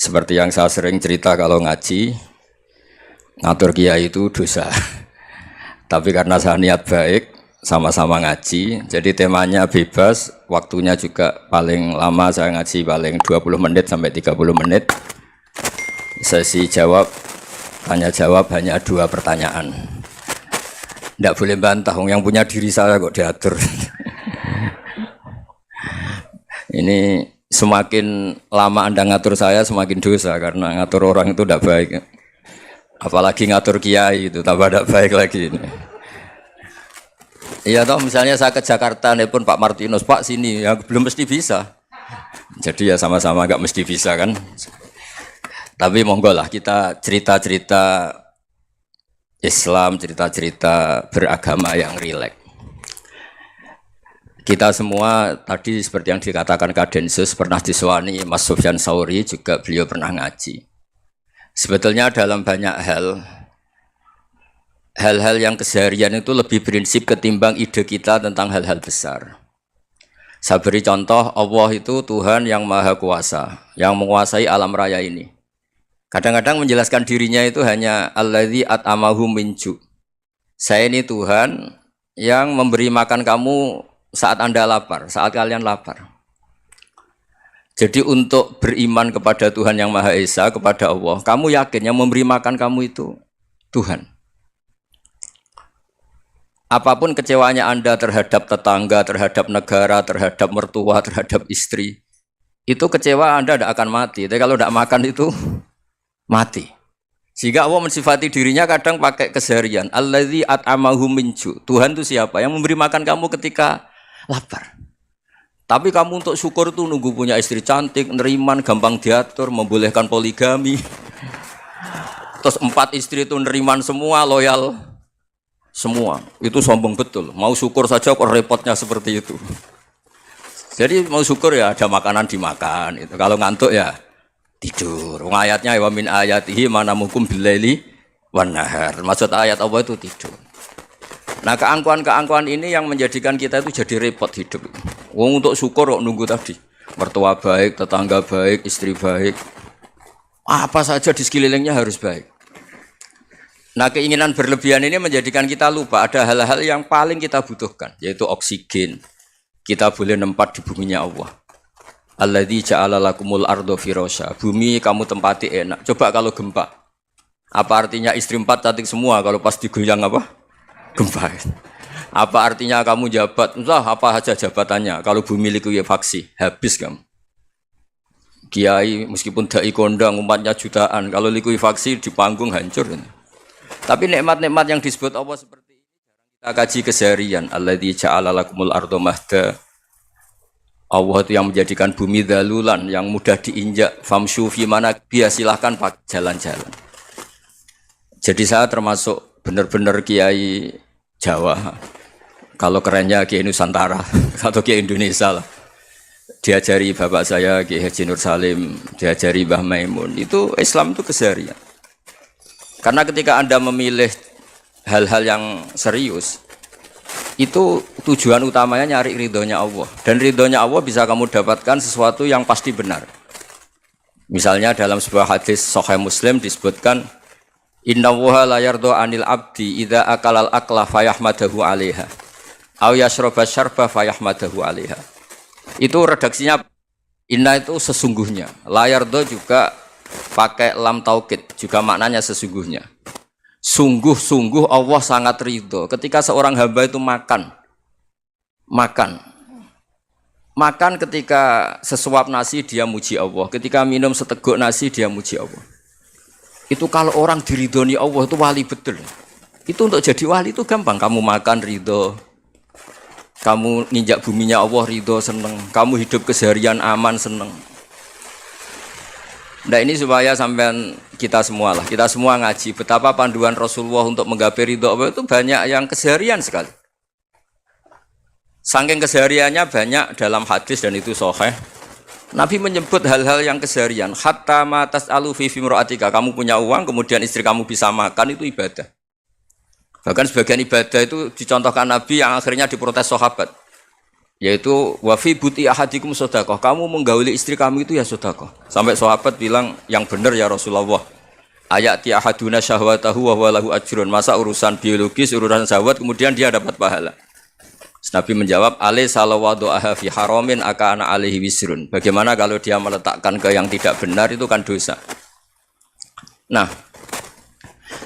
Seperti yang saya sering cerita kalau ngaji, ngatur kiai itu dosa. Tapi karena saya niat baik, sama-sama ngaji, jadi temanya bebas, waktunya juga paling lama saya ngaji paling 20 menit sampai 30 menit. Sesi jawab, tanya jawab hanya 2 pertanyaan. Tidak boleh bantah, yang punya diri saya kok diatur. Ini semakin lama Anda ngatur saya semakin dosa, karena ngatur orang itu tidak baik. Apalagi ngatur kiai itu tambah tidak baik lagi ini. Iya toh, misalnya saya ke Jakarta nelpon Pak Martinus, Pak sini, ya belum mesti bisa. Jadi ya sama-sama nggak mesti bisa kan. Tapi monggo lah kita cerita-cerita Islam, cerita-cerita beragama yang rileks. Kita semua tadi seperti yang dikatakan Kadensus pernah diswani Mas Sufyan Sauri, juga beliau pernah ngaji. Sebetulnya dalam banyak hal-hal yang keseharian itu lebih prinsip ketimbang ide kita tentang hal-hal besar. Saya beri contoh, Allah itu Tuhan yang Maha Kuasa, yang menguasai alam raya ini. Kadang-kadang menjelaskan dirinya itu hanya alladzi at'amahum min ju'. Saya ini Tuhan yang memberi makan kamu saat Anda lapar, saat kalian lapar. Jadi untuk beriman kepada Tuhan yang Maha Esa, kepada Allah, kamu yakin yang memberi makan kamu itu Tuhan. Apapun kecewanya Anda terhadap tetangga, terhadap negara, terhadap mertua, terhadap istri, itu kecewa Anda tidak akan mati. Tapi kalau tidak makan itu mati. Sehingga Allah mensifati dirinya kadang pakai keseharian. Alladzi at'amahum min ju'. Tuhan itu siapa? Yang memberi makan kamu ketika lapar. Tapi kamu untuk syukur itu nunggu punya istri cantik, neriman, gampang diatur, membolehkan poligami. Terus 4 istri itu neriman semua, loyal semua. Itu sombong betul. Mau syukur saja kok repotnya seperti itu. Jadi mau syukur ya ada makanan dimakan. Itu. Kalau ngantuk ya tidur. Ayatnya wa min ayatihi manamukum billaili wan nahar. Maksud ayat Allah itu tidur. Nah, keangkuhan-keangkuhan ini yang menjadikan kita itu jadi repot hidup. Wong untuk syukur kok nunggu tadi. Mertua baik, tetangga baik, istri baik. Apa saja di sekelilingnya harus baik. Nah, keinginan berlebihan ini menjadikan kita lupa ada hal-hal yang paling kita butuhkan, yaitu oksigen. Kita boleh nempat di buminya Allah. Alladzi ja'ala lakumul ardo firasya. Bumi kamu tempati enak. Coba kalau gempa. Apa artinya istri 4 cantik semua kalau pas digoyang apa? Gempa. Apa artinya kamu jabat? Entah apa saja jabatannya. Kalau bumi likuifaksi, habis kamu. Kiai meskipun dai kondang umatnya jutaan, kalau likuifaksi di panggung hancur. Tapi nikmat-nikmat yang disebut Allah seperti ini kita kaji keseharian. Alladzi ja'ala lakumul ardo mahda. Allah itu yang menjadikan bumi dalulan, yang mudah diinjak. Famshu fi mana biya, silahkan pak jalan-jalan. Jadi saya termasuk benar-benar kiai Jawa. Kalau kerennya Kiai Nusantara atau Kiai Indonesia lah. Diajari bapak saya Kiai Haji Nur Salim, diajari Mbah Maimun. Itu Islam itu keseharian. Karena ketika Anda memilih hal-hal yang serius, itu tujuan utamanya nyari ridhonya Allah. Dan ridhonya Allah bisa kamu dapatkan sesuatu yang pasti benar. Misalnya dalam sebuah hadis Sahih Muslim disebutkan, Inna Allaha la yardo anil abdi idza akalal akla fayahmadahu alaiha aw yashroba syarba fayahmadahu alaiha. Itu redaksinya inna itu sesungguhnya, la yardo juga pakai lam taukid, juga maknanya sesungguhnya. Sungguh-sungguh Allah sangat ridho ketika seorang hamba itu makan ketika sesuap nasi dia muji Allah, ketika minum seteguk nasi dia muji Allah. Itu kalau orang diridhoni Allah itu wali betul. Itu untuk jadi wali itu gampang. Kamu makan ridho, kamu nginjak buminya Allah ridho, seneng, kamu hidup keseharian aman, seneng. Nah ini supaya sampean kita semua lah, kita semua ngaji betapa panduan Rasulullah untuk menggapai ridho Allah itu banyak yang keseharian sekali. Saking kesehariannya banyak dalam hadis dan itu sahih. Nabi menyebut hal-hal yang keseharian. Hatta ma tas'alu fi imra'atika. Kamu punya uang, kemudian istri kamu bisa makan, itu ibadah. Bahkan sebagian ibadah itu dicontohkan Nabi yang akhirnya diprotes sahabat. Yaitu wafi buti ahadikum sodakoh, kamu menggauli istri kamu itu ya sodakoh. Sampai sahabat bilang yang benar ya Rasulullah. Ayati ahaduna syahwatahu wa huwa lahu ajrun. Masa urusan biologis, urusan syahwat kemudian dia dapat pahala. Nabi menjawab, alai salawadu'aha fi haramin akana alaihi wisrun. Bagaimana kalau dia meletakkan ke yang tidak benar, itu kan dosa. Nah,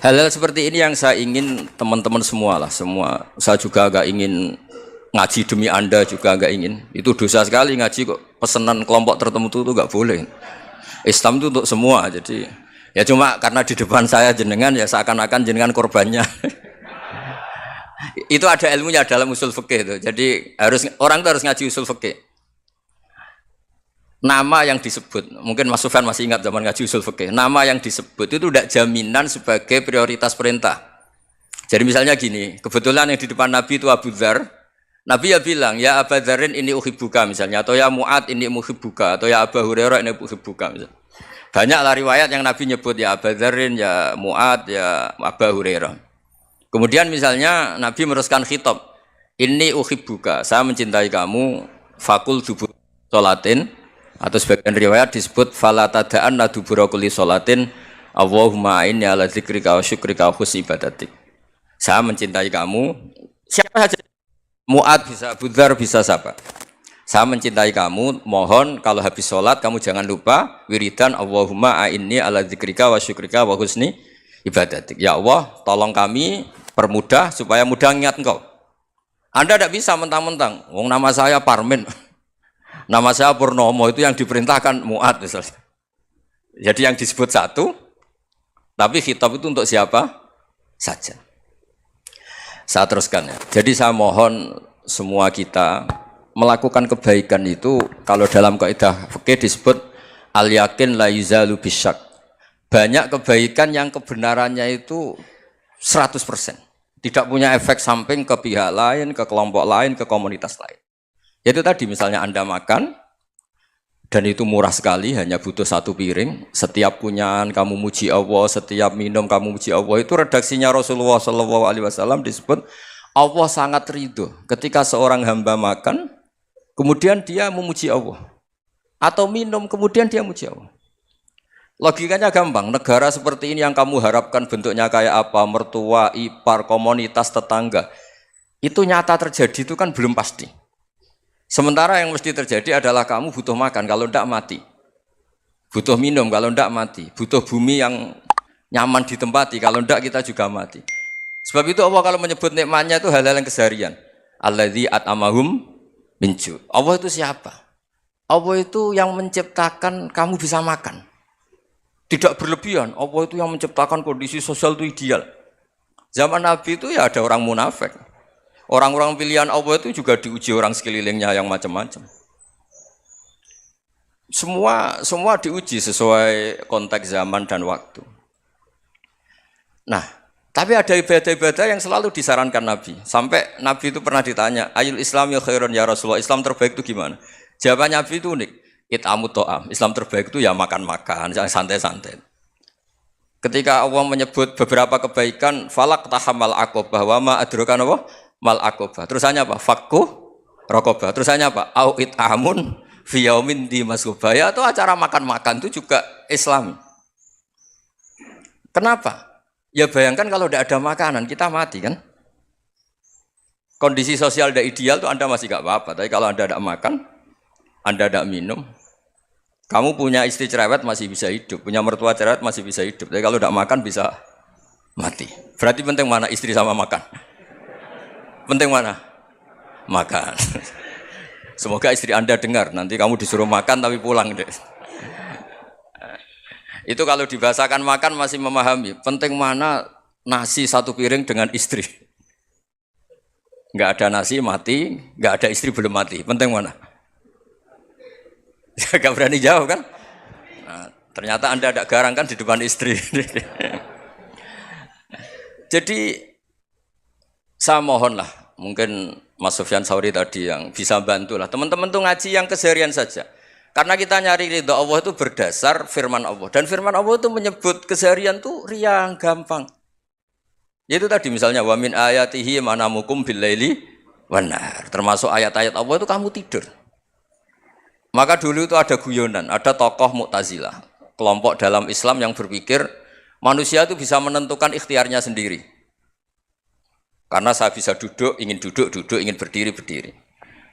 hal-hal seperti ini yang saya ingin teman-teman semua lah, semua. Saya juga agak ingin ngaji demi Anda juga agak ingin. Itu dosa sekali ngaji kok, pesanan kelompok tertentu itu enggak boleh. Islam itu untuk semua, jadi ya cuma karena di depan saya jenengan ya seakan-akan jenengan korbannya. Itu ada ilmunya dalam usul fikih itu. Jadi orang itu harus ngaji usul fikih. Nama yang disebut, mungkin Mas Sufyan masih ingat zaman ngaji usul fikih. Nama yang disebut itu tidak jaminan sebagai prioritas perintah. Jadi misalnya gini, kebetulan yang di depan Nabi itu Abu Dzar. Nabi ya bilang, ya Abu Dzarin ini uhibbuka misalnya, atau ya Mu'ad ini uhibbuka, atau ya Abu Hurairah ini uhibbuka misalnya. Banyaklah riwayat yang Nabi nyebut ya Abu Dzarin, ya Mu'ad, ya Abu Hurairah. Kemudian misalnya Nabi meneruskan khitab, ini uhibbuka, saya mencintai kamu, fakul dubur sholatin, atau sebagian riwayat disebut fala tada'anna dubura kulli sholatin, Allahumma inni ala dzikrika wa syukrika wa husni ibadatik. Saya mencintai kamu, siapa saja, Mu'ad bisa, Abu Dzar bisa siapa. Saya mencintai kamu, mohon kalau habis sholat kamu jangan lupa wiridan Allahumma a'inni ala dzikrika wa syukrika wa husni ibadatik. Ya Allah, tolong kami permudah supaya mudah ingat engkau. Anda tidak bisa mentang-mentang, wong nama saya Parmin, nama saya Purnomo, itu yang diperintahkan Mu'ad misalnya. Jadi yang disebut satu, tapi khitab itu untuk siapa saja. Saya teruskan ya. Jadi saya mohon semua kita melakukan kebaikan itu, kalau dalam kaidah fikih disebut al-yakin la yuzalu bisyak. Banyak kebaikan yang kebenarannya itu 100%. Tidak punya efek samping ke pihak lain, ke kelompok lain, ke komunitas lain. Itu tadi misalnya Anda makan, dan itu murah sekali, hanya butuh satu piring. Setiap kunyahan kamu muji Allah, setiap minum kamu muji Allah. Itu redaksinya Rasulullah SAW disebut, Allah sangat ridho ketika seorang hamba makan, kemudian dia memuji Allah. Atau minum, kemudian dia memuji Allah. Logikanya gampang, negara seperti ini yang kamu harapkan bentuknya kayak apa, mertua, ipar, komunitas, tetangga, itu nyata terjadi itu kan belum pasti. Sementara yang mesti terjadi adalah kamu butuh makan, kalau tidak mati. Butuh minum, kalau tidak mati. Butuh bumi yang nyaman ditempati, kalau tidak kita juga mati. Sebab itu Allah kalau menyebut nikmatnya itu hal-hal yang keseharian. Alladzi at'amahum min ju'. Allah itu siapa? Allah itu yang menciptakan kamu bisa makan. Tidak berlebihan, Allah itu yang menciptakan kondisi sosial itu ideal. Zaman Nabi itu ya ada orang munafik. Orang-orang pilihan Allah itu juga diuji orang sekelilingnya yang macam-macam. Semua diuji sesuai konteks zaman dan waktu. Nah, tapi ada ibadah-ibadah yang selalu disarankan Nabi. Sampai Nabi itu pernah ditanya, ayul Islam ya khairun ya Rasulullah, Islam terbaik itu gimana? Jawaban Nabi itu unik. It'amu to'am. Islam terbaik itu ya makan-makan, santai-santai. Ketika Allah menyebut beberapa kebaikan, falak tahamal aqobah, wa ma adrokan apa? Mal aqobah. Terusannya apa? Fakku rokobah. Terusannya apa? Au it'amun fi yaumin di masubah. Ya itu acara makan-makan itu juga Islam. Kenapa? Ya bayangkan kalau tidak ada makanan, kita mati kan? Kondisi sosial tidak ideal itu Anda masih gak apa-apa. Tapi kalau Anda tidak makan, Anda tidak minum, kamu punya istri cerewet masih bisa hidup, punya mertua cerewet masih bisa hidup. Tapi kalau tidak makan bisa mati. Berarti penting mana istri sama makan? Penting mana? Makan. Semoga istri Anda dengar, nanti kamu disuruh makan tapi pulang deh. Itu kalau dibahasakan makan masih memahami. Penting mana nasi satu piring dengan istri. Nggak ada nasi mati, nggak ada istri belum mati. Penting mana? Gak berani jawab kan? Nah, ternyata Anda ada garang kan di depan istri. Jadi saya mohonlah, mungkin Mas Sufyan Sauri tadi yang bisa bantulah. Teman-teman tuh ngaji yang keseharian saja. Karena kita nyari ridha Allah itu berdasar firman Allah. Dan firman Allah itu menyebut keseharian tuh riang, gampang. Yaitu tadi misalnya wa min ayatihi manamukum bil laili Benar. Termasuk ayat-ayat Allah itu kamu tidur. Maka dulu itu ada guyonan, ada tokoh Mu'tazilah, kelompok dalam Islam yang berpikir manusia itu bisa menentukan ikhtiarnya sendiri. Karena saya bisa duduk, duduk, ingin berdiri, berdiri.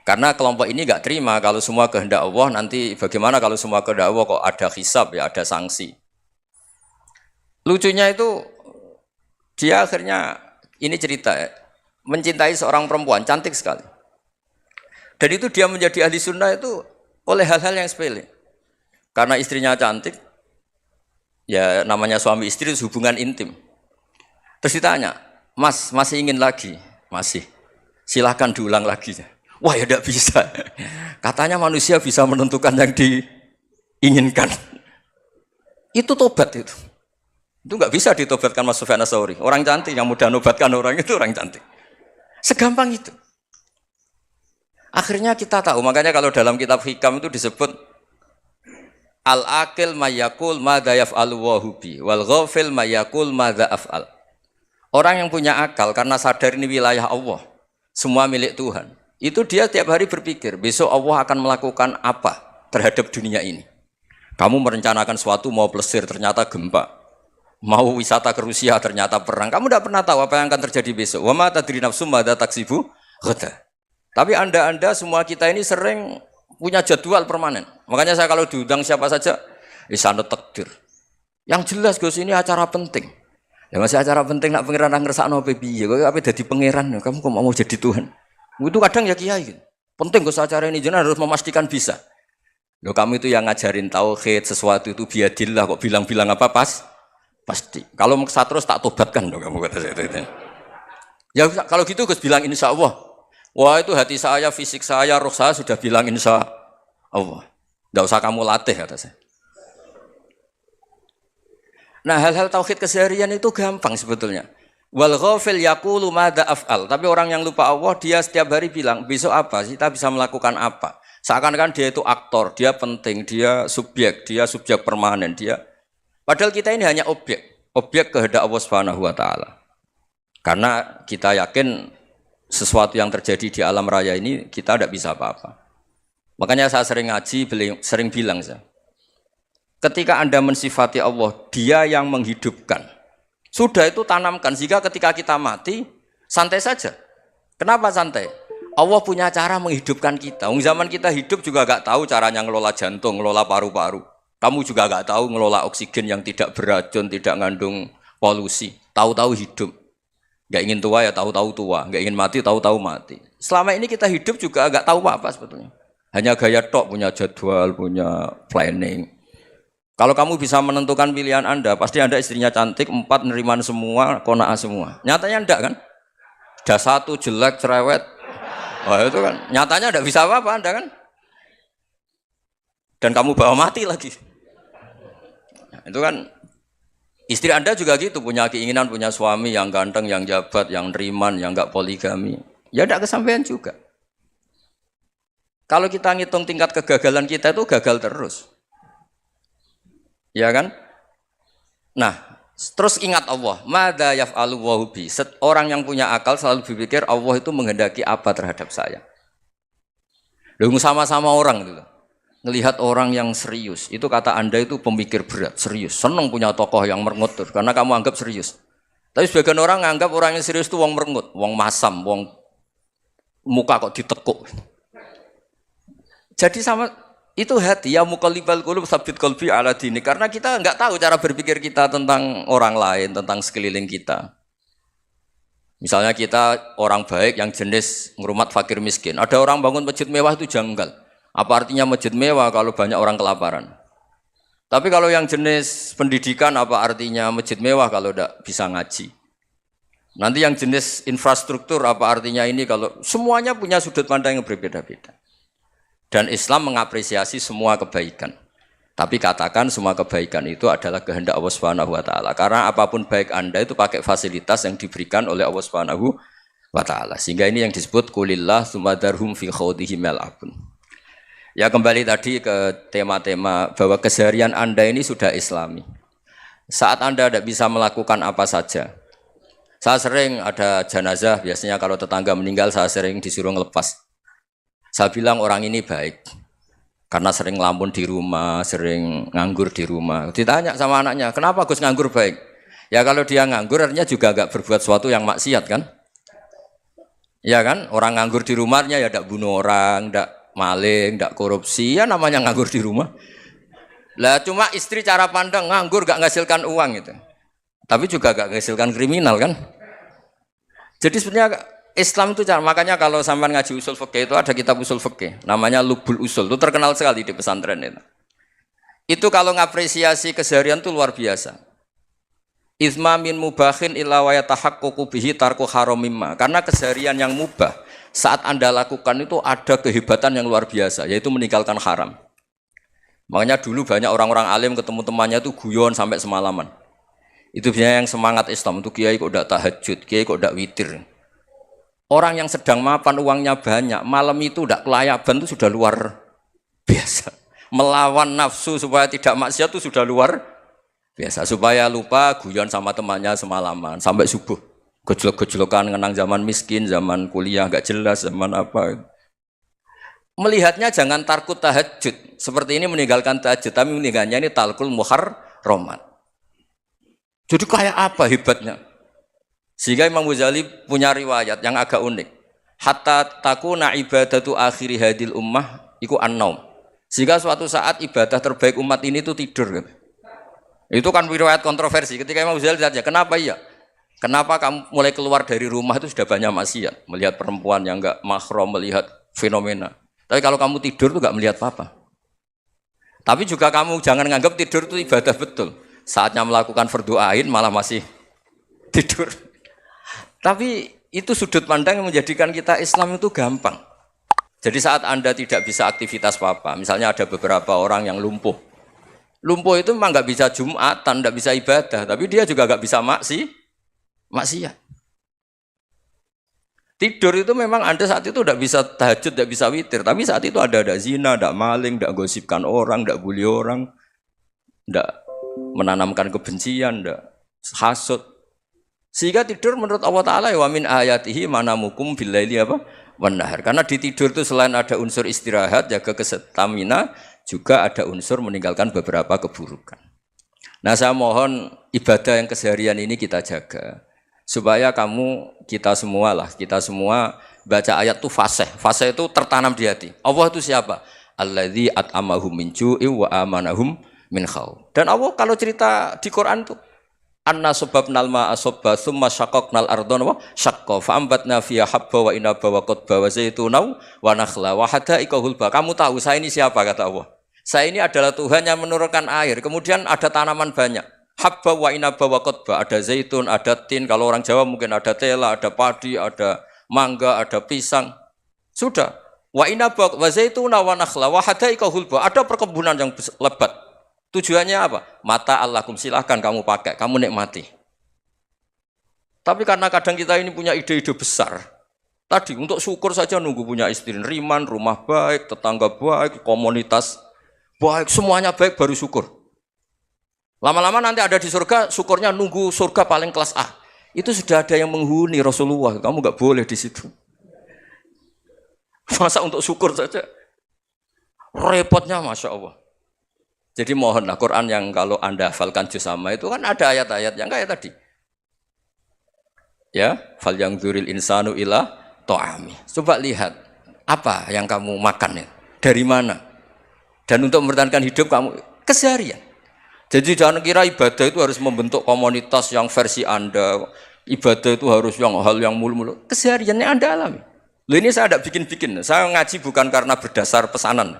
Karena kelompok ini nggak terima kalau semua kehendak Allah, nanti bagaimana kalau semua kehendak Allah kok ada hisab, ya ada sanksi. Lucunya itu, dia akhirnya, ini cerita ya, mencintai seorang perempuan, cantik sekali. Dan itu dia menjadi ahli sunnah itu oleh hal-hal yang sepele. Karena istrinya cantik, ya namanya suami istri itu hubungan intim. Terus ditanya, Mas, masih ingin lagi? Masih. Silahkan diulang lagi. Wah ya tidak bisa. Katanya manusia bisa menentukan yang diinginkan. Itu tobat itu. Itu nggak bisa ditobatkan Mas Sufyan Ats-Tsauri. Orang cantik yang mudah nobatkan orang itu orang cantik. Segampang itu. Akhirnya kita tahu, makanya kalau dalam kitab Hikam itu disebut al-aqil mayyakul madza yaf'alu wa hubi wal ghafil mayyakul madza af'al. Orang yang punya akal karena sadar ini wilayah Allah, semua milik Tuhan. Itu dia tiap hari berpikir, besok Allah akan melakukan apa terhadap dunia ini. Kamu merencanakan suatu mau plesir ternyata gempa. Mau wisata ke Rusia ternyata perang. Kamu tidak pernah tahu apa yang akan terjadi besok. Wa ma tadri nafsum madza taksibu ghadan. Tapi anda semua kita ini sering punya jadwal permanen. Makanya saya kalau diundang siapa saja, sanad takdir. Yang jelas Gus ini acara penting. Ya masih acara penting nak pangeran ngersakno piye? Kok ape dadi pangeran? Kamu kok mau jadi Tuhan? Itu kadang ya kiai. Penting Gus acara ini jenengan harus memastikan bisa. Loh kamu itu yang ngajarin tauhid, sesuatu itu biadillah kok bilang-bilang apa pasti. Kalau maksa terus tak tobatkan loh kamu kata saya itu. Ya kalau gitu Gus bilang insya Allah. Wah itu hati saya, fisik saya, roh saya sudah bilang insya Allah. Tidak usah kamu latih kata saya. Nah hal-hal tauhid keseharian itu gampang sebetulnya. Wal ghafil yaqulu madza af'al. Tapi orang yang lupa Allah dia setiap hari bilang besok apa? Kita bisa melakukan apa? Seakan-akan dia itu aktor, dia penting, dia subjek permanen, dia. Padahal kita ini hanya objek kehendak Allah Subhanahu wa taala. Karena kita yakin sesuatu yang terjadi di alam raya ini kita tidak bisa apa-apa. Makanya saya sering ngaji, sering bilang saya, ketika Anda mensifati Allah, Dia yang menghidupkan. Sudah itu tanamkan, sehingga ketika kita mati, santai saja. Kenapa santai? Allah punya cara menghidupkan kita. Zaman kita hidup juga gak tahu caranya ngelola jantung, ngelola paru-paru. Kamu juga gak tahu ngelola oksigen yang tidak beracun, tidak mengandung polusi. Tahu-tahu hidup. Gak ingin tua ya tahu-tahu tua, gak ingin mati tahu-tahu mati. Selama ini kita hidup juga gak tahu apa sebetulnya. Hanya gaya tok, punya jadwal, punya planning. Kalau kamu bisa menentukan pilihan Anda, pasti Anda istrinya cantik, 4 neriman semua, kona'ah semua. Nyatanya enggak kan? Ada 1 jelek, cerewet. Wah itu kan, nyatanya enggak bisa apa-apa Anda kan? Dan kamu bawa mati lagi. Nah, itu kan. Istri Anda juga gitu, punya keinginan, punya suami yang ganteng, yang jabat, yang neriman, yang enggak poligami. Ya tidak kesampaian juga. Kalau kita ngitung tingkat kegagalan kita itu gagal terus. Ya kan? Nah, terus ingat Allah. Madza yaf'alu wa bi. Orang yang punya akal selalu berpikir Allah itu menghendaki apa terhadap saya. Loh sama-sama orang itu. Ngelihat orang yang serius, itu kata Anda itu pemikir berat, serius, senang punya tokoh yang merengut karena kamu anggap serius. Tapi sebagian orang anggap orang yang serius itu wong merengut, wong masam, wong muka kok ditekuk. Jadi sama itu hati ya muqallibal qulub tsabbit qalbi ala dini, karena kita enggak tahu cara berpikir kita tentang orang lain, tentang sekeliling kita. Misalnya kita orang baik yang jenis ngrumat fakir miskin, ada orang bangun masjid mewah itu janggal. Apa artinya masjid mewah kalau banyak orang kelaparan? Tapi kalau yang jenis pendidikan, apa artinya masjid mewah kalau tidak bisa ngaji? Nanti yang jenis infrastruktur, apa artinya ini kalau semuanya punya sudut pandang yang berbeda-beda. Dan Islam mengapresiasi semua kebaikan. Tapi katakan semua kebaikan itu adalah kehendak Allah Subhanahu wa taala. Karena apapun baik Anda itu pakai fasilitas yang diberikan oleh Allah Subhanahu wa taala. Sehingga ini yang disebut qulillah tsumma darhum fi khawdihim yal'abun. Ya kembali tadi ke tema-tema bahwa keseharian Anda ini sudah Islami. Saat Anda tidak bisa melakukan apa saja, Saya sering ada jenazah, biasanya kalau tetangga meninggal saya sering disuruh ngelepas. Saya bilang orang ini baik, karena sering ngelamun di rumah, sering nganggur di rumah. Ditanya sama anaknya, kenapa Gus nganggur baik? Ya kalau dia nganggur artinya juga gak berbuat sesuatu yang maksiat kan? Ya kan, orang nganggur di rumahnya ya tidak bunuh orang, tidak maling, tidak korupsi, ya namanya nganggur di rumah. Lah cuma istri cara pandang nganggur gak menghasilkan uang gitu. Tapi juga gak menghasilkan kriminal kan. Jadi sebenarnya Islam itu cara, makanya kalau sampai ngaji usul fikih itu ada kitab usul fikih namanya Lubul Usul, itu terkenal sekali di pesantren itu. Itu kalau ngapresiasi keseharian itu luar biasa. Izma min mubahin illa wa yatahaqqaqu bihi tarku haramimma. Karena keseharian yang mubah saat Anda lakukan itu ada kehebatan yang luar biasa, yaitu meninggalkan haram. Makanya dulu banyak orang-orang alim ketemu temannya itu guyon sampai semalaman. Itu biasanya yang semangat Islam, itu kiai kok tidak tahajud, kiai kok tidak witir. Orang yang sedang mapan uangnya banyak, malam itu tidak kelayaban itu sudah luar biasa. Melawan nafsu supaya tidak maksiat itu sudah luar biasa. Supaya lupa guyon sama temannya semalaman sampai subuh. Gejolak-gejolokan ngenang zaman miskin, zaman kuliah gak jelas, zaman apa. Melihatnya jangan tarkut tahajud. Seperti ini meninggalkan tahajud, tapi meninggalnya ini talkul muharramat. Jadi kayak apa hebatnya? Sehingga Imam Ghazali punya riwayat yang agak unik. Hatta takuna ibadatu akhiri hadil ummah iku an-naum. Sehingga suatu saat ibadah terbaik umat ini itu tidur. Itu kan riwayat kontroversi. Ketika Imam Ghazali ditanya, kenapa iya? Kenapa kamu mulai keluar dari rumah itu sudah banyak maksiat? Melihat perempuan yang enggak mahram, melihat fenomena. Tapi kalau kamu tidur itu enggak melihat apa-apa. Tapi juga kamu jangan nganggap tidur itu ibadah betul. Saatnya melakukan fardhu ain malah masih tidur. Tapi itu sudut pandang yang menjadikan kita Islam itu gampang. Jadi saat Anda tidak bisa aktivitas apa-apa, misalnya ada beberapa orang yang lumpuh. Lumpuh itu memang nggak bisa Jumatan, nggak bisa ibadah, tapi dia juga nggak bisa maksiat. Tidur itu memang Anda saat itu tidak bisa tahajud, tidak bisa witir, tapi saat itu ada zina, ada maling, tidak gosipkan orang, tidak bully orang, tidak menanamkan kebencian, tidak hasud. Sehingga tidur menurut Allah Ta'ala wa min ayatihi manamukum billaili apa? Wan-nahar. Karena di tidur itu selain ada unsur istirahat, jaga kestamina, juga ada unsur meninggalkan beberapa keburukan. Nah saya mohon ibadah yang keseharian ini kita jaga. Supaya kita semua baca ayat itu fasih. Fasih itu tertanam di hati. Allah itu siapa? Alladzi at'amahum min ju'i wa amanahum min khauf. Dan Allah kalau cerita di Quran itu anna sababnal ma'a sabba tsumma syaqaqnal ardha wa syaqqa fa ambatna fiha habba wa inaba wa qadba wa zaituna wa nakhla wa hada'iqa hulba. Kamu tahu saya ini siapa kata Allah? Saya ini adalah Tuhan yang menurunkan air, kemudian ada tanaman banyak. Habba wa inaba wa qadba, ada zaitun, ada tin, kalau orang Jawa mungkin ada tela, ada padi, ada mangga, ada pisang. Sudah. Wa inaba wa zaituna wa nakhla wa hada'iqa hulba, ada perkebunan yang lebat. Tujuannya apa? Mata Allahkum, silahkan kamu pakai, kamu nikmati. Tapi karena kadang kita ini punya ide-ide besar. Tadi untuk syukur saja nunggu punya istri riman, rumah baik, tetangga baik, komunitas baik, semuanya baik baru syukur. Lama-lama nanti ada di surga, syukurnya nunggu surga paling kelas A. Itu sudah ada yang menghuni Rasulullah, kamu nggak boleh di situ. Masa untuk syukur saja? Repotnya Masya Allah. Jadi mohonlah Quran yang kalau Anda hafalkan juz sama itu kan ada ayat-ayat yang kayak tadi. Ya, fal yang dzuril insanu ila ta'ami. Coba lihat apa yang kamu makan ya? Dari mana? Dan untuk mempertahankan hidup kamu keseharian. Jadi jangan kira ibadah itu harus membentuk komunitas yang versi Anda. Ibadah itu harus yang hal yang mulu-mulu. Kesehariannya Anda alami. Loh ini saya tidak bikin-bikin. Saya ngaji bukan karena berdasar pesanan.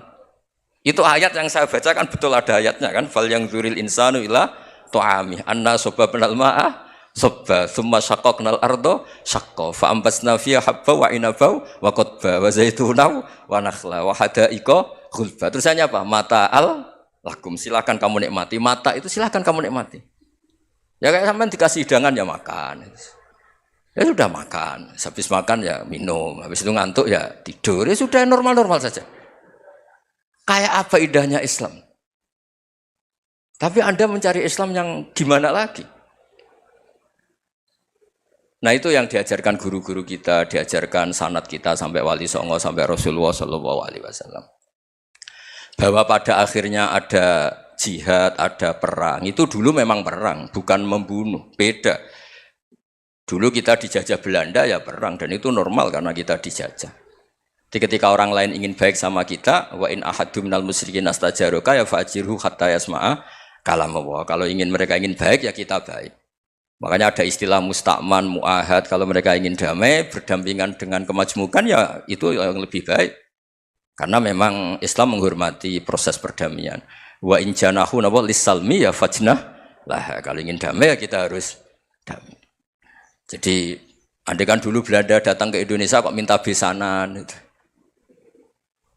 Itu ayat yang saya baca kan betul ada ayatnya kan. Fal yang dzuril insanu ila ta'ami. Anna sababnal ma'a sabba tsumma syaqaqnal arda syaqqa fa ambasna fiha habba wa inaba wa qadba wa zaituna wa nakhla wa hada'iqa ghulba. Terusannya apa? Mata'al lakum, silakan kamu nikmati. Mata itu silakan kamu nikmati. Ya kayak sampean dikasih hidangan ya makan. Ya sudah makan, habis makan ya minum, habis itu ngantuk ya tidur. Ya sudah normal-normal saja. Kayak apa indahnya Islam? Tapi Anda mencari Islam yang gimana lagi? Nah itu yang diajarkan guru-guru kita, diajarkan sanad kita sampai Wali Songo, sampai Rasulullah Shallallahu Alaihi Wasallam. Bahwa pada akhirnya ada jihad, ada perang. Itu dulu memang perang, bukan membunuh. Beda. Dulu kita dijajah Belanda ya perang, dan itu normal karena kita dijajah. Jadi ketika orang lain ingin baik sama kita, wa in ahadum minal musyrikin astajaroka ya fa'jirhu hatta yasma'a kalam Allah. Kalau mereka ingin baik ya kita baik. Makanya ada istilah mustakman, mu'ahad. Kalau mereka ingin damai, berdampingan dengan kemajmukan ya itu yang lebih baik. Karena memang Islam menghormati proses perdamaian. Wa in janahu nawa lisalmi ya fajnah lah. Kalau ingin damai ya kita harus damai. Jadi andai kan dulu Belanda datang ke Indonesia kok minta besanan gitu.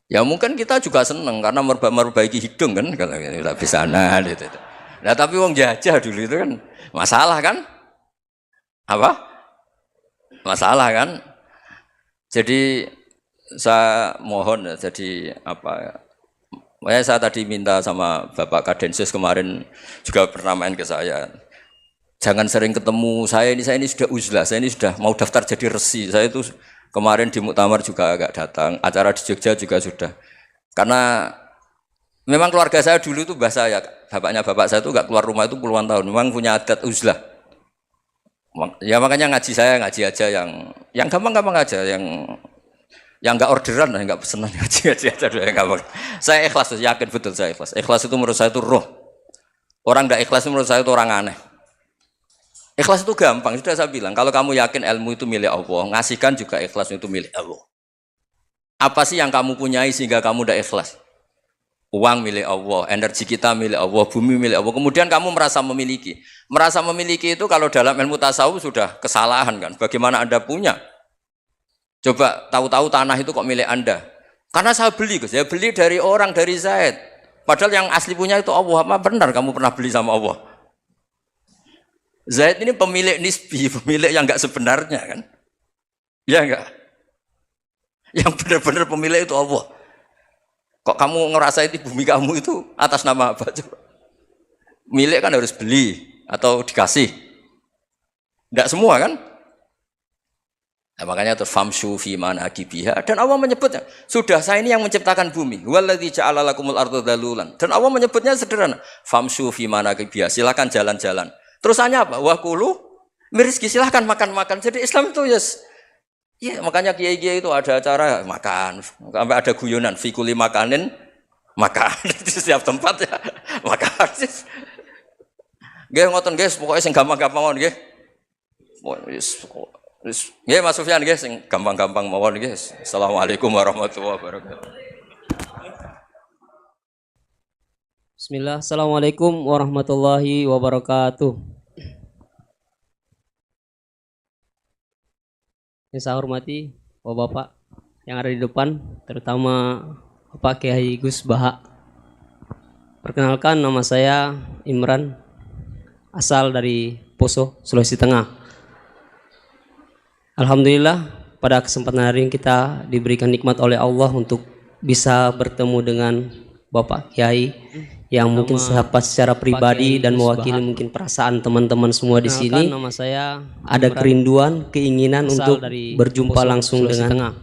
Ya mungkin kita juga seneng karena memperbaiki hidung kan kalau minta besanan gitu. Nah tapi wong jajah dulu itu kan masalah kan? Apa? Masalah kan? Jadi saya mohon jadi apa? Saya tadi minta sama Bapak Kadensus kemarin juga pernah main ke saya. Jangan sering ketemu saya ini sudah uzlah, saya ini sudah mau daftar jadi resi. Saya itu kemarin di muktamar juga agak datang, acara di Jogja juga sudah. Karena memang keluarga saya dulu itu bahasa ya, bapaknya bapak saya itu nggak keluar rumah itu puluhan tahun. Memang punya adat uzlah. Ya makanya ngaji aja yang gampang-gampang aja, yang nggak orderan, nggak pesenan ngaji aja dulu yang gampang. Saya ikhlas, yakin betul saya ikhlas. Ikhlas itu menurut saya itu roh. Orang nggak ikhlas itu menurut saya itu orang aneh. Ikhlas itu gampang, sudah saya bilang. Kalau kamu yakin ilmu itu milik Allah, ngasihkan juga ikhlas itu milik Allah. Apa sih yang kamu punyai sehingga kamu tidak ikhlas? Uang milik Allah, energi kita milik Allah, bumi milik Allah. Kemudian kamu merasa memiliki. Merasa memiliki itu kalau dalam ilmu tasawuf sudah kesalahan kan. Bagaimana Anda punya? Coba tahu-tahu tanah itu kok milik Anda. Karena saya beli, saya beli dari orang, dari Zaid. Padahal yang asli punya itu Allah. Apa benar kamu pernah beli sama Allah? Zaid ini pemilik nisbi, pemilik yang enggak sebenarnya kan? Ya enggak? Yang benar-benar pemilik itu Allah. Kok kamu ngerasa itu bumi kamu itu atas nama apa coba? Milik kan harus beli atau dikasih. Enggak semua kan? Nah, makanya terus famshu fi manakibiha dan Allah menyebutnya, sudah saya ini yang menciptakan bumi. Waladzi ja'ala lakumul arda dalulan. Dan Allah menyebutnya sederhana, famshu fi manakibiha, silakan jalan-jalan. Terusannya apa? Wa kulu mirizki, silahkan makan-makan. Jadi Islam itu ya makanya kiai-kiai itu ada acara makan, sampai ada guyonan fikuli makanin makan di setiap tempat ya makan. Nggih ngoten guys, pokoknya sing gampang-gampang mawon nggih. Nggih Mas Sufyan nggih sing gampang-gampang mawon nggih. Assalamualaikum warahmatullahi wabarakatuh. Bismillah, Assalamualaikum warahmatullahi wabarakatuh. Yang saya hormati Bapak yang ada di depan, terutama Bapak Kiai Gus Baha. Perkenalkan, nama saya Imran, asal dari Poso, Sulawesi Tengah. Alhamdulillah pada kesempatan hari ini kita diberikan nikmat oleh Allah untuk bisa bertemu dengan Bapak Kiai yang mungkin sahabat secara pribadi dan mewakili mungkin perasaan teman-teman semua di sini. Nama saya ada kerinduan, keinginan untuk berjumpa langsung dengan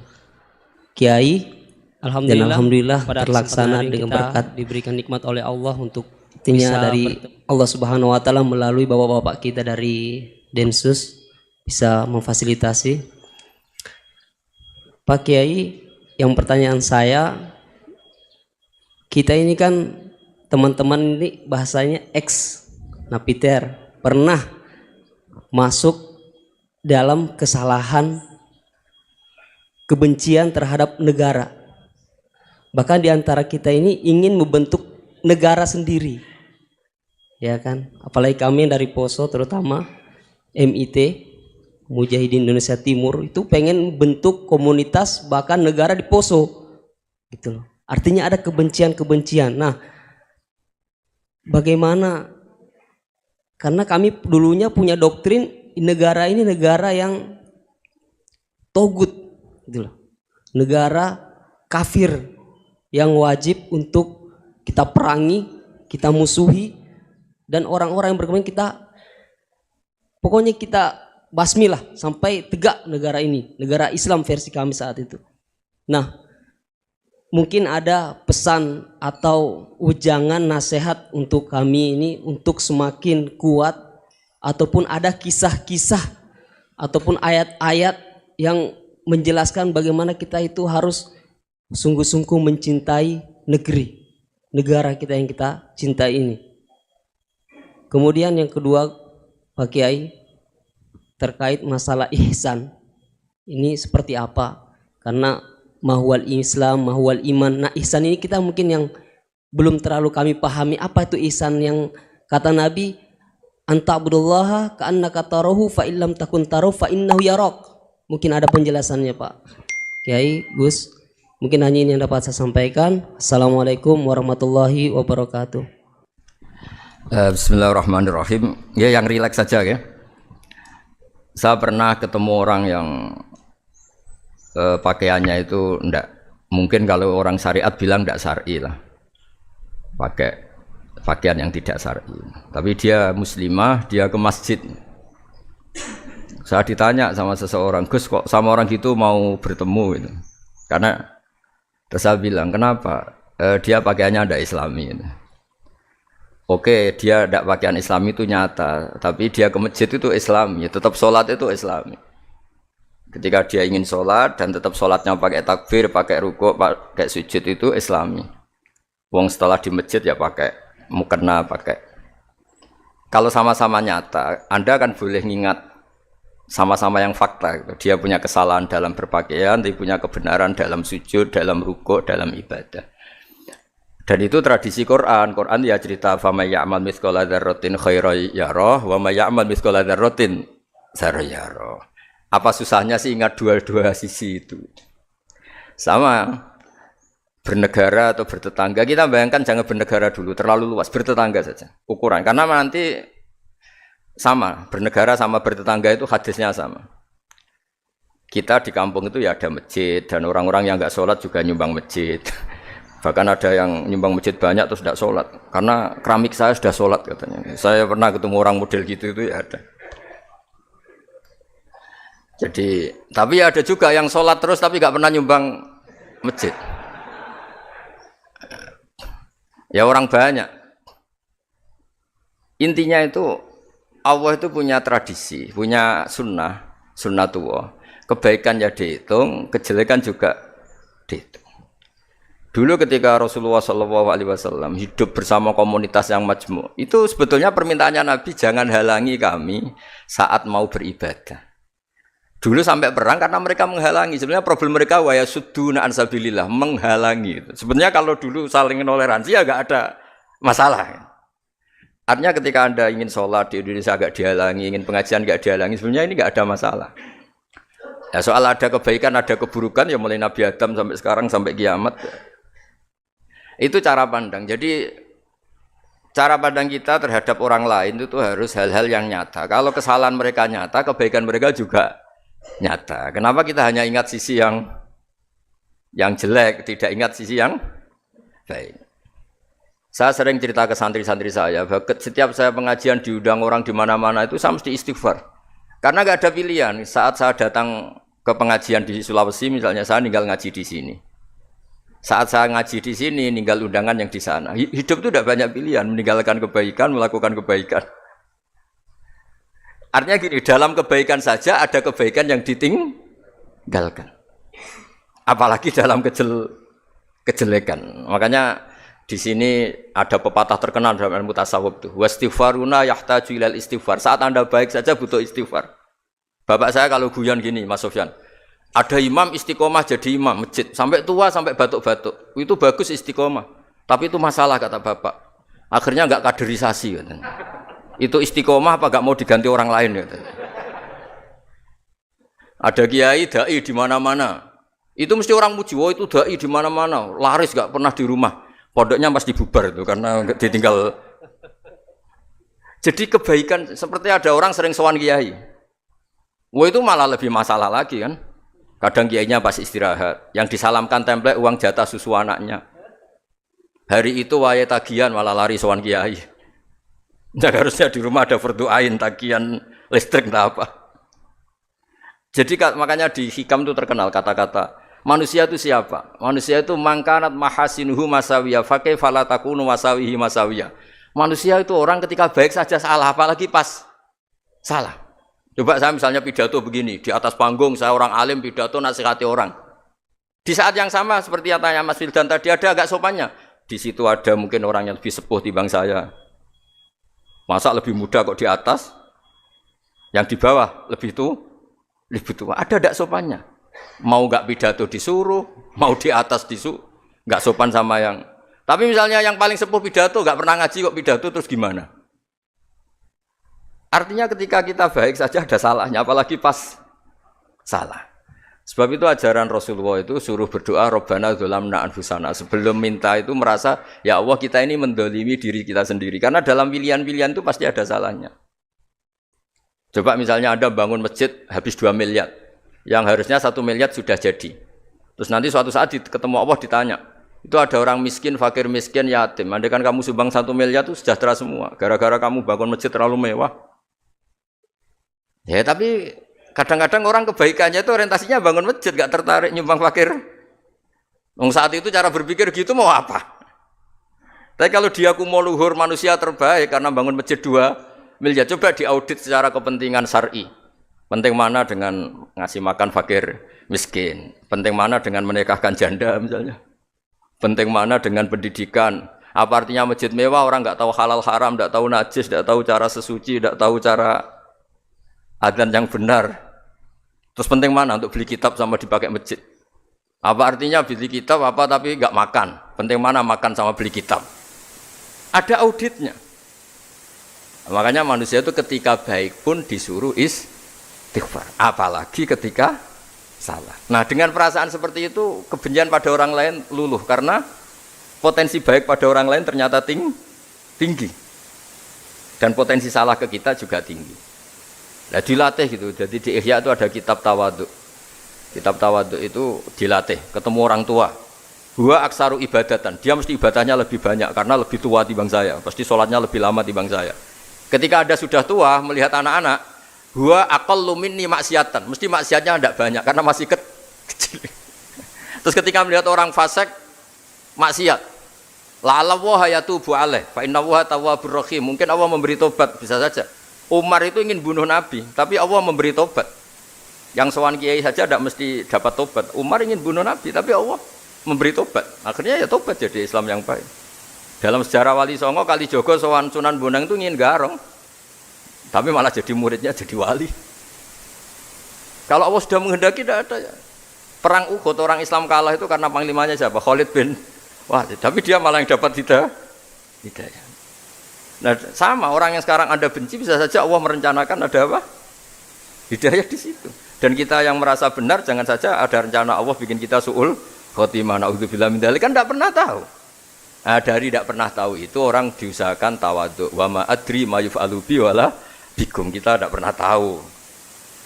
Kiai. Alhamdulillah terlaksana dengan berkat diberikan nikmat oleh Allah untuk intinya dari Allah Subhanahu wa taala melalui bapak-bapak kita dari Densus bisa memfasilitasi. Pak Kiai, yang pertanyaan saya, kita ini kan teman-teman ini bahasanya ex napiter, pernah masuk dalam kesalahan kebencian terhadap negara. Bahkan di antara kita ini ingin membentuk negara sendiri. Ya kan? Apalagi kami dari Poso terutama MIT Mujahidin Indonesia Timur itu pengen bentuk komunitas bahkan negara di Poso. Gitu loh. Artinya ada kebencian-kebencian. Nah, bagaimana? Karena kami dulunya punya doktrin negara ini negara yang togut, gitu loh. Negara kafir yang wajib untuk kita perangi, kita musuhi, dan orang-orang yang berkembang kita, pokoknya kita basmi lah sampai tegak negara ini, negara Islam versi kami saat itu. Nah, mungkin ada pesan atau ujangan nasihat untuk kami ini untuk semakin kuat, ataupun ada kisah-kisah ataupun ayat-ayat yang menjelaskan bagaimana kita itu harus sungguh-sungguh mencintai negara kita yang kita cintai ini. Kemudian yang kedua Pak Kiai, terkait masalah ihsan ini seperti apa? Karena mahwal Islam, mahwal iman. Nah, ihsan ini kita mungkin yang belum terlalu kami pahami apa itu ihsan, yang kata Nabi anta'budullaha ka'annaka tarahu fa illam takun tarahu fa innahu yarak. Mungkin ada penjelasannya Pak Kiai, Gus. Mungkin hanya ini yang dapat saya sampaikan. Assalamualaikum warahmatullahi wabarakatuh. Bismillahirrahmanirrahim. Ya, yang rileks saja ya. Saya pernah ketemu orang yang pakaiannya itu enggak, mungkin kalau orang syariat bilang enggak syar'i lah, pakai pakaian yang tidak syar'i. Tapi dia muslimah, dia ke masjid. Saya ditanya sama seseorang, Gus kok sama orang gitu mau bertemu gitu. Karena terus saya bilang, kenapa? Dia pakaiannya enggak islami gitu. Oke, dia tidak pakaian Islam itu nyata, tapi dia ke masjid itu Islami, tetap sholat itu Islami. Ketika dia ingin sholat dan tetap sholatnya pakai takbir, pakai rukuk, pakai sujud itu Islami. Wong setelah di masjid ya pakai mukena, pakai. Kalau sama-sama nyata, Anda kan boleh ngingat sama-sama yang fakta. Gitu. Dia punya kesalahan dalam berpakaian, dia punya kebenaran dalam sujud, dalam rukuk, dalam ibadah. Dan itu tradisi Quran. Quran ya cerita fama ya'mal mithqala dzarratin khairan yarah wa may ya'mal mithqala dzarratin syarran yarah. Apa susahnya sih ingat dua-dua sisi itu? Sama bernegara atau bertetangga. Kita bayangkan jangan bernegara dulu, terlalu luas, bertetangga saja. Ukuran karena nanti sama, bernegara sama bertetangga itu hadisnya sama. Kita di kampung itu ya ada masjid dan orang-orang yang enggak sholat juga nyumbang masjid. Bahkan ada yang nyumbang masjid banyak terus tidak sholat karena keramik saya sudah sholat katanya. Saya pernah ketemu orang model gitu itu ya ada. Jadi tapi ada juga yang sholat terus tapi nggak pernah nyumbang masjid. Ya orang banyak. Intinya itu Allah itu punya tradisi, punya sunnatullah. Kebaikan ya dihitung, kejelekan juga dihitung. Dulu ketika Rasulullah SAW hidup bersama komunitas yang majmu', itu sebetulnya permintaannya Nabi jangan halangi kami saat mau beribadah. Dulu sampai perang karena mereka menghalangi. Sebenarnya problem mereka wa yasudduna an sabilillah, menghalangi. Sebenarnya kalau dulu saling toleransi ya enggak ada masalah. Artinya ketika Anda ingin sholat di Indonesia agak dihalangi, ingin pengajian enggak dihalangi, sebenarnya ini enggak ada masalah. Ya soal ada kebaikan, ada keburukan ya mulai Nabi Adam sampai sekarang sampai kiamat. Itu cara pandang. Jadi cara pandang kita terhadap orang lain itu harus hal-hal yang nyata. Kalau kesalahan mereka nyata, kebaikan mereka juga nyata. Kenapa kita hanya ingat sisi yang jelek, tidak ingat sisi yang baik? Saya sering cerita ke santri-santri saya, setiap saya pengajian diundang orang di mana-mana itu saya mesti istighfar. Karena nggak ada pilihan. Saat saya datang ke pengajian di Sulawesi, misalnya saya tinggal ngaji di sini. Saat saya ngaji di sini, ninggal undangan yang di sana. Hidup itu tidak banyak pilihan, meninggalkan kebaikan, melakukan kebaikan. Artinya gini, dalam kebaikan saja ada kebaikan yang ditinggalkan. Apalagi dalam kejelekan. Makanya di sini ada pepatah terkenal dalam ilmu tasawuf tuh. Wastighfaruna yahtaju ilal istighfar. Saat Anda baik saja butuh istighfar. Bapak saya kalau guyon gini, Mas Sofyan. Ada imam istiqomah jadi imam masjid sampai tua sampai batuk-batuk. Itu bagus istiqomah. Tapi itu masalah kata bapak. Akhirnya enggak kaderisasi katanya. Itu istiqomah apa enggak mau diganti orang lain katanya. Ada kiai dai di mana-mana. Itu mesti orang muji, "Oh, itu dai di mana-mana, laris enggak pernah di rumah." Pondoknya pasti bubar itu karena ditinggal. Jadi kebaikan seperti ada orang sering sowan kiai. Wah, itu malah lebih masalah lagi kan. Kadang kiainya pas istirahat, yang disalamkan template uang jatah susu anaknya. Hari itu waya tagihan malah lari sowan kiai. Jadi harusnya di rumah ada fardu ain tagihan listrik entah apa. Jadi makanya di hikam itu terkenal kata-kata manusia itu siapa? Manusia itu mangkanat mahasinuhu masawiya fakih falatakunu masawihi masawiya. Manusia itu orang ketika baik saja salah, apalagi pas salah. Coba saya misalnya pidato begini, di atas panggung saya orang alim pidato nasihati orang. Di saat yang sama seperti yang tanya Mas Wildan tadi, ada agak sopannya. Di situ ada mungkin orang yang lebih sepuh timbang saya. Masa lebih muda kok di atas? Yang di bawah lebih tua. Ada tidak sopannya? Mau nggak pidato disuruh, mau di atas disuruh, nggak sopan sama yang. Tapi misalnya yang paling sepuh pidato nggak pernah ngaji kok pidato terus gimana? Artinya ketika kita baik saja ada salahnya, apalagi pas salah. Sebab itu ajaran Rasulullah itu suruh berdoa Rabbana dzolamna anfusana. Sebelum minta itu merasa ya Allah kita ini mendolimi diri kita sendiri. Karena dalam pilihan-pilihan itu pasti ada salahnya. Coba misalnya Anda bangun masjid habis 2 miliar. Yang harusnya 1 miliar sudah jadi. Terus nanti suatu saat ketemu Allah ditanya. Itu ada orang miskin, fakir miskin, yatim. Andai kan kamu sumbang 1 miliar itu sejahtera semua. Gara-gara kamu bangun masjid terlalu mewah. Ya tapi kadang-kadang orang kebaikannya itu orientasinya bangun masjid, gak tertarik nyumbang fakir. Saat itu cara berpikir gitu mau apa? Tapi kalau dia mau luhur manusia terbaik karena bangun masjid 2 miliar, coba diaudit secara kepentingan syar'i. Penting mana dengan ngasih makan fakir miskin? Penting mana dengan menikahkan janda misalnya? Penting mana dengan pendidikan? Apa artinya masjid mewah orang nggak tahu halal haram, nggak tahu najis, nggak tahu cara sesuci, nggak tahu cara adzan yang benar? Terus penting mana untuk beli kitab sama dipakai masjid? Apa artinya beli kitab apa tapi nggak makan? Penting mana makan sama beli kitab? Ada auditnya. Makanya manusia itu ketika baik pun disuruh istighfar. Apalagi ketika salah. Nah dengan perasaan seperti itu kebencian pada orang lain luluh. Karena potensi baik pada orang lain ternyata tinggi. Dan potensi salah ke kita juga tinggi. Nah dilatih gitu, jadi di Ihya itu ada kitab tawadhu. Kitab tawadhu itu dilatih, ketemu orang tua. Huwa aksaru ibadatan, dia mesti ibadahnya lebih banyak karena lebih tua timbang saya. Pasti sholatnya lebih lama timbang saya. Ketika Anda sudah tua melihat anak-anak, huwa aqallu minni maksiatan, mesti maksiatnya tidak banyak karena masih kecil. Terus ketika melihat orang fasik maksiat, la'allahu yatubu alaih, fa innallaha tawwabur rahim. Mungkin Allah memberi tobat, bisa saja. Umar itu ingin bunuh Nabi, tapi Allah memberi tobat. Yang sowan kiai saja tidak mesti dapat tobat. Umar ingin bunuh Nabi, tapi Allah memberi tobat. Akhirnya ya tobat jadi Islam yang baik. Dalam sejarah Wali Songo, Kalijogo sowan Sunan Bonang itu ingin garong, tapi malah jadi muridnya jadi wali. Kalau Allah sudah menghendaki tidak ada ya. Perang Uhud orang Islam kalah itu karena panglimanya siapa? Khalid bin Walid. Tapi dia malah yang dapat hidayah. Nah sama orang yang sekarang Anda benci bisa saja Allah merencanakan ada apa? Hidayah di situ. Dan kita yang merasa benar jangan saja ada rencana Allah bikin kita su'ul khotimah na'udzubillah min dzalik, kan tidak pernah tahu. Nah, dari tidak pernah tahu itu orang diusahakan tawadhu. Wa ma adri ma yuf'alu bi wala bikum, kita tidak pernah tahu.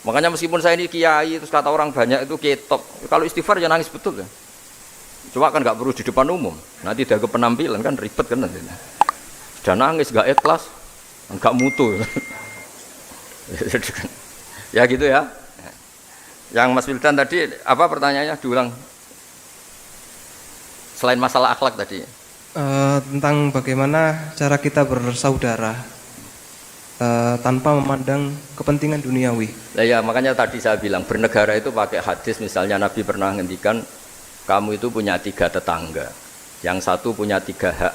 Makanya meskipun saya ini kiai terus kata orang banyak itu ketok. Kalau istighfar ya nangis betul ya. Cuma kan nggak perlu di depan umum. Nanti ada penampilan kan ribet kan nanti. Sudah nangis, gak ikhlas, gak mutu. Ya gitu ya. Yang Mas Wildan tadi, apa pertanyaannya? Diulang. Selain masalah akhlak tadi. Tentang bagaimana cara kita bersaudara tanpa memandang kepentingan duniawi. Nah, ya makanya tadi saya bilang, bernegara itu pakai hadis. Misalnya Nabi pernah ngendikan, kamu itu punya 3 tetangga. Yang satu punya 3 hak.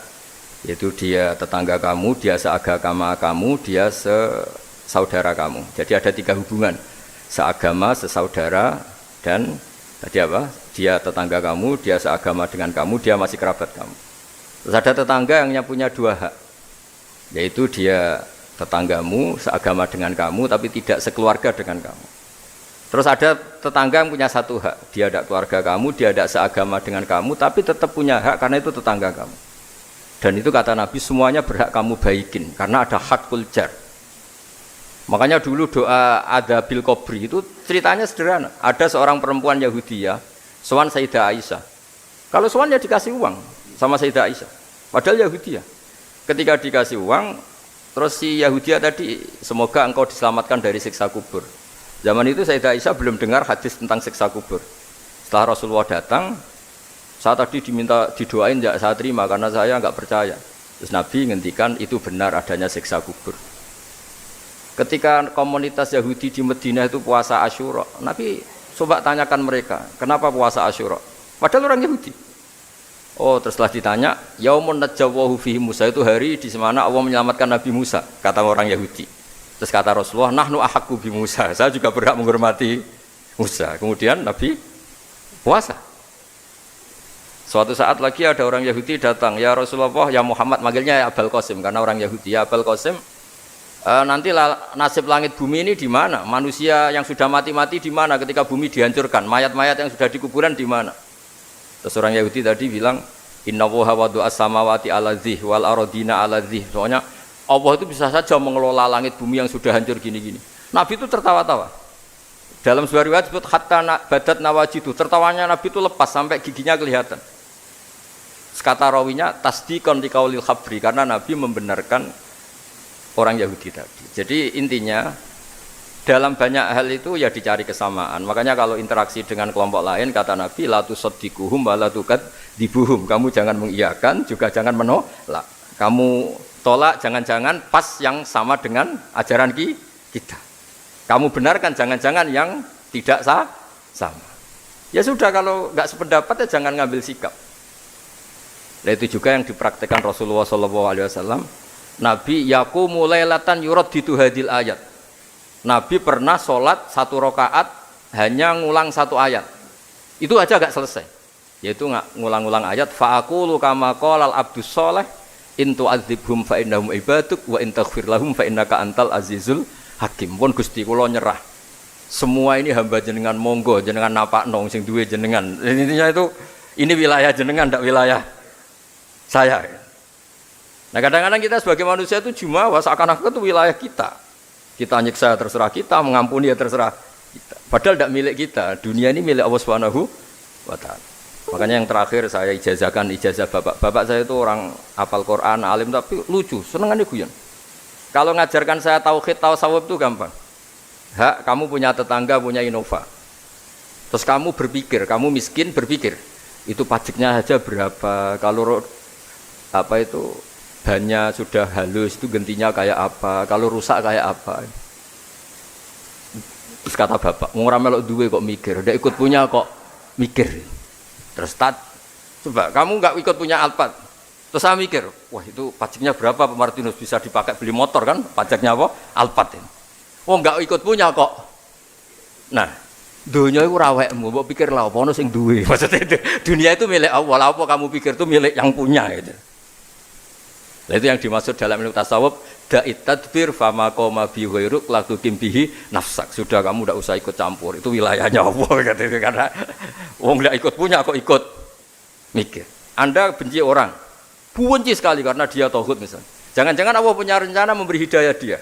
Yaitu dia tetangga kamu, dia seagama kamu, dia sesaudara kamu. Jadi ada 3 hubungan, seagama, sesaudara, dan tadi apa? Dia tetangga kamu, dia seagama dengan kamu, dia masih kerabat kamu. Terus ada tetangga yang punya 2 hak, yaitu dia tetanggamu, seagama dengan kamu, tapi tidak sekeluarga dengan kamu. Terus ada tetangga yang punya 1 hak, dia ada keluarga kamu, dia ada seagama dengan kamu, tapi tetap punya hak karena itu tetangga kamu. Dan itu kata Nabi semuanya berhak kamu baikin karena ada hakul jar. Makanya dulu doa ada bil kubri itu ceritanya sederhana. Ada seorang perempuan Yahudi ya, sowan Sayyidah Aisyah. Kalau sowan ya dikasih uang sama Sayyidah Aisyah. Padahal Yahudi ya. Ketika dikasih uang, terus si Yahudi tadi, semoga engkau diselamatkan dari siksa kubur. Zaman itu Sayyidah Aisyah belum dengar hadis tentang siksa kubur. Setelah Rasulullah datang, saya tadi diminta didoain, ya saya terima karena saya nggak percaya. Terus Nabi ngendikan itu benar adanya siksa kubur. Ketika komunitas Yahudi di Madinah itu puasa Asyura, Nabi coba tanyakan mereka, kenapa puasa Asyura? Padahal orang Yahudi. Oh, terus setelah ditanya, Yaumun najjawahu fihi Musa, itu hari di mana Allah menyelamatkan Nabi Musa, kata orang Yahudi. Terus kata Rasulullah, nahnu ahaqqu bi Musa, saya juga berhak menghormati Musa. Kemudian Nabi puasa. Suatu saat lagi ada orang Yahudi datang, ya Rasulullah, ya Muhammad, manggilnya ya Abul Qasim karena orang Yahudi. Ya Abul Qasim, nanti nasib langit bumi ini di mana? Manusia yang sudah mati-mati di mana ketika bumi dihancurkan? Mayat-mayat yang sudah di kuburan di mana? Terus orang Yahudi tadi bilang, innallaha wadu'as samawati ala dzih wal aradina ala dzih. Soalnya Allah itu bisa saja mengelola langit bumi yang sudah hancur gini-gini. Nabi itu tertawa-tawa. Dalam sebuah riwayat disebut hatta badat nawajidu, tertawanya Nabi itu lepas sampai giginya kelihatan. Kata rawinya tasdiqan liqaulil khabri, karena Nabi membenarkan orang Yahudi tadi. Jadi intinya dalam banyak hal itu ya dicari kesamaan. Makanya kalau interaksi dengan kelompok lain, kata Nabi, la tusaddiquhum wa la tukadzdibuhum. Kamu jangan mengiyakan, juga jangan menolak. Kamu tolak jangan-jangan pas yang sama dengan ajaran kita. Kamu benarkan jangan-jangan yang tidak sama. Ya sudah, kalau nggak sependapat ya jangan ngambil sikap. Nah, itu juga yang dipraktekkan Rasulullah SAW. Nabi yaqumu lailatan yuraddidu hadil ayat. Nabi pernah sholat 1 rakaat hanya ngulang 1 ayat. Itu aja gak selesai. Yaitu ngulang-ngulang ayat. Fa'aqulu kama qalal abdus sholeh in tu'adzibhum fa innahum ibaduk wa in taghfir lahum fa innaka antal azizul hakim. Pun Gusti kula nyerah. Semua ini hamba jenengan, monggo jenengan napakno sing duwe jenengan. Intinya itu ini wilayah jenengan, ndak wilayah saya. Nah, kadang-kadang kita sebagai manusia itu jumawa seakan-akan itu wilayah kita. Kita nyiksa terserah kita, mengampuni ya terserah kita. Padahal tidak milik kita. Dunia ini milik Allah Subhanahu wa Ta'ala. Makanya yang terakhir saya ijazahkan ijazah bapak. Bapak saya itu orang hafal Quran, alim tapi lucu, senengannya guyon. Kalau ngajarkan saya tauhid, tasawuf itu gampang. Hak, kamu punya tetangga, punya Innova. Terus kamu berpikir, kamu miskin berpikir, itu pajaknya saja berapa? Kalau apa itu bannya sudah halus itu gantinya kayak apa, kalau rusak kayak apa. Terus kata bapak, ngora melok duwe kok mikir, udah ikut punya kok mikir. Terus coba kamu nggak ikut punya Alphard, terus saya mikir, wah itu pajaknya berapa Pak Martinus, bisa dipakai beli motor kan, pajaknya apa? Alphard ini. Oh nggak ikut punya kok. Nah, dunia itu rawekmu, mbok pikir lah apa ono sing duwe. Maksudnya itu, dunia itu milik Allah, apa kamu pikir itu milik yang punya gitu. Nah, itu yang dimaksud dalam ilmu tasawuf, da'it tadbir fama qoma bi ghairuk la tuqim bihi nafsak. Sudah kamu tidak usah ikut campur, itu wilayahnya Allah gitu. Karena wong enggak ikut punya kok ikut mikir. Anda benci orang, benci sekali karena dia tauhid misalnya. Jangan-jangan Allah punya rencana memberi hidayah dia.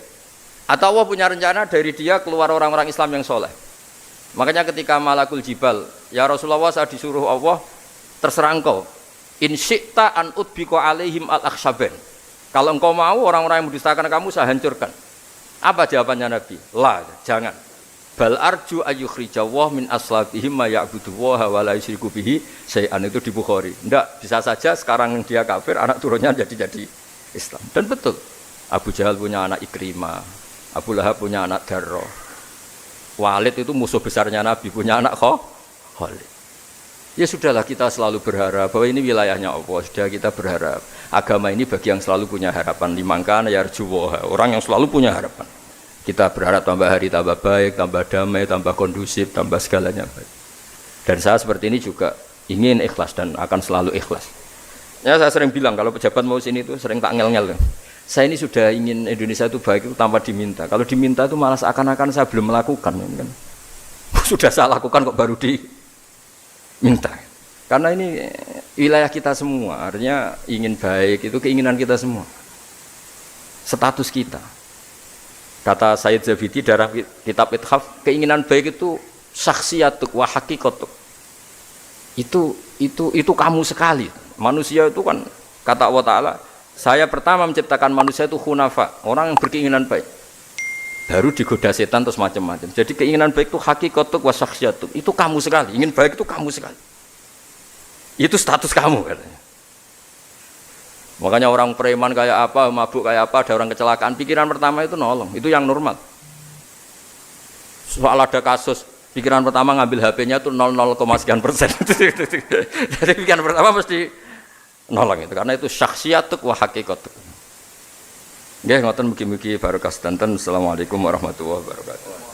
Atau Allah punya rencana dari dia keluar orang-orang Islam yang soleh. Makanya ketika malakul jibal, ya Rasulullah saya disuruh Allah, terserah engkau. In syi'ta an udbiko alaihim al-akhshaban. Kalau engkau mau orang-orang yang mendustakan kamu saya hancurkan. Apa jawabannya Nabi? La, jangan. Bal arju ayyukhrijawah min aslabihim ma ya'budullaha wa la yusyriku bihi syai'an, itu di Bukhari. Enggak, bisa saja sekarang dia kafir, anak turunnya jadi Islam. Dan betul. Abu Jahal punya anak Ikrimah, Abu Lahab punya anak Darrah. Walid itu musuh besarnya Nabi, punya anak Khalid. Ya sudahlah, kita selalu berharap bahwa ini wilayahnya Allah. Sudah, kita berharap agama ini bagi yang selalu punya harapan. Limangkan yarjuwah, orang yang selalu punya harapan. Kita berharap tambah hari tambah baik, tambah damai, tambah kondusif, tambah segalanya baik. Dan saya seperti ini juga ingin ikhlas dan akan selalu ikhlas. Ya saya sering bilang kalau pejabat mau sini itu sering tak ngel-ngel. Saya ini sudah ingin Indonesia itu baik itu tanpa diminta. Kalau diminta itu malah seakan-akan saya belum melakukan kan. Sudah saya lakukan kok baru diminta. Karena ini wilayah kita semua, artinya ingin baik itu keinginan kita semua. Status kita. Kata Sayyid Zabidi dalam kitab Ithaf, keinginan baik itu syakhsiyatuk wa hakikatuk. Itu kamu sekali. Manusia itu kan kata Allah Ta'ala, saya pertama menciptakan manusia itu khunafa, orang yang berkeinginan baik. Baru digoda setan terus macam-macam. Jadi keinginan baik itu hakikatuk wa syakhsiyatuk. Itu kamu sekali. Ingin baik itu kamu sekali. Itu status kamu katanya. Makanya orang preman kayak apa, mabuk kayak apa, ada orang kecelakaan, pikiran pertama itu nolong. Itu yang normal. Soal ada kasus, pikiran pertama ngambil HP-nya itu 0,0 sekian persen. Jadi pikiran pertama mesti nolong itu. Karena itu syakhsiyatuk wa hakikatuk. Nggih, ngoten mugi-mugi barokah sedanten. Assalamualaikum warahmatullahi wabarakatuh.